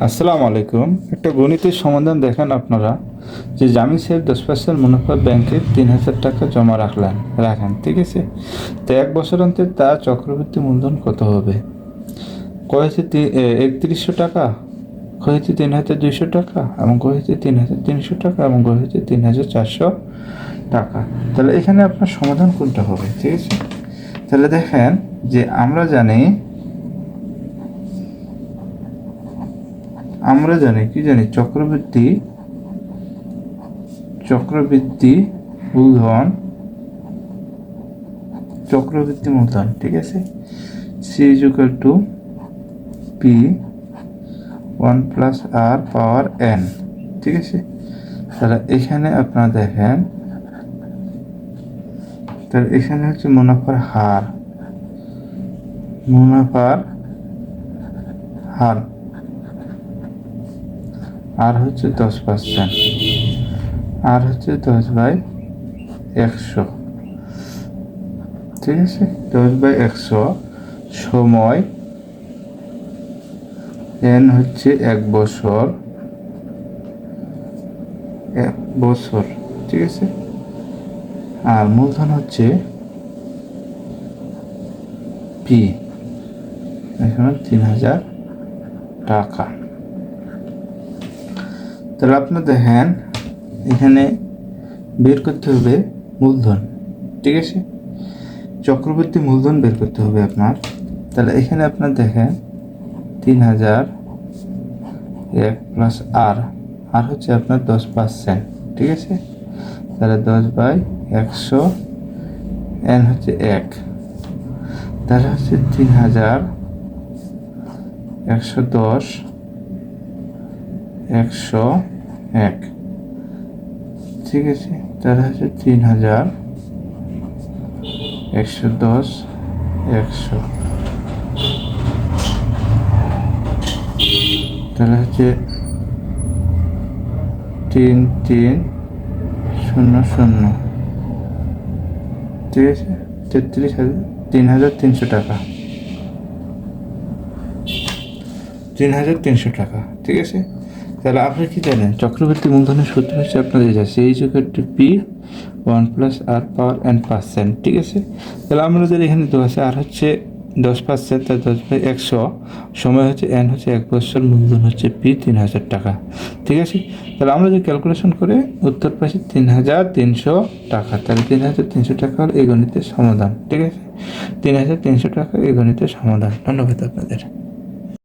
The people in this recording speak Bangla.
আসসালামু আলাইকুম। একটা গণিতের সমাধান দেখেন আপনারা যে জামিল সাহেব 10% মুনাফা ব্যাংকে 3,000 টাকা জমা রাখেন, ঠিক আছে? তো 1 বছর অন্তর তার চক্রবৃদ্ধি মূলধন কত হবে? কয়েছে 3100 টাকা, কয়েছে 3,200 টাকা, এবং কয়েছে 3,300 টাকা, এবং কয়েছে 3,400 টাকা। তাহলে এখানে আপনার সমাধান কোনটা হবে, ঠিক আছে? তাহলে দেখেন যে আমরা জানি কি জানি চক্রবৃদ্ধি মূলধন, ঠিক আছে? C is equal to P 1+r⁻n, ঠিক আছে? তাহলে এখানে আপনারা দেখেন, তাহলে এখানে হচ্ছে মুনাফার হার আর হচ্ছে 10%, আর হচ্ছে 10/100, ঠিক আছে? 10/100 সময় n হচ্ছে 1 বছর, ঠিক আছে? আর মূলধন হচ্ছে পি, এখানে 3,000 টাকা। তাহলে আপনার দেখেন এখানে বের করতে হবে মূলধন, ঠিক আছে? চক্রবৃদ্ধি মূলধন বের করতে হবে আপনার। তাহলে এখানে আপনার দেখেন 3,000 1+r, আর হচ্ছে আপনার 10%, ঠিক আছে? তাহলে 10/100, n হচ্ছে 1, তাহলে হচ্ছে 3,000 110 101, ঠিক আছে? তাহলে হচ্ছে 3,000 110 100, তাহলে হচ্ছে 3300, ঠিক আছে? 3,300 টাকা, 3,300 টাকা, ঠিক আছে? তাহলে আপনি কি জানেন চক্রবৃদ্ধি মূলধনের সূত্র হচ্ছে আপনাদের যা C is equal to P 1+r⁻n%, ঠিক আছে? তাহলে আমাদের এখানে দেওয়া আছে আর হচ্ছে 10%, তার 10/100 সময় হচ্ছে n হচ্ছে 1 বছর, মূলধন হচ্ছে পি 3,000 টাকা, ঠিক আছে? তাহলে আমরা যদি ক্যালকুলেশন করে উত্তর পাচ্ছি 3,300 টাকা। তাহলে 3,300 টাকা হল এই গণিতের সমাধান, ঠিক আছে? 3,300 টাকা এই গণিতের সমাধান। ধন্যবাদ আপনাদের।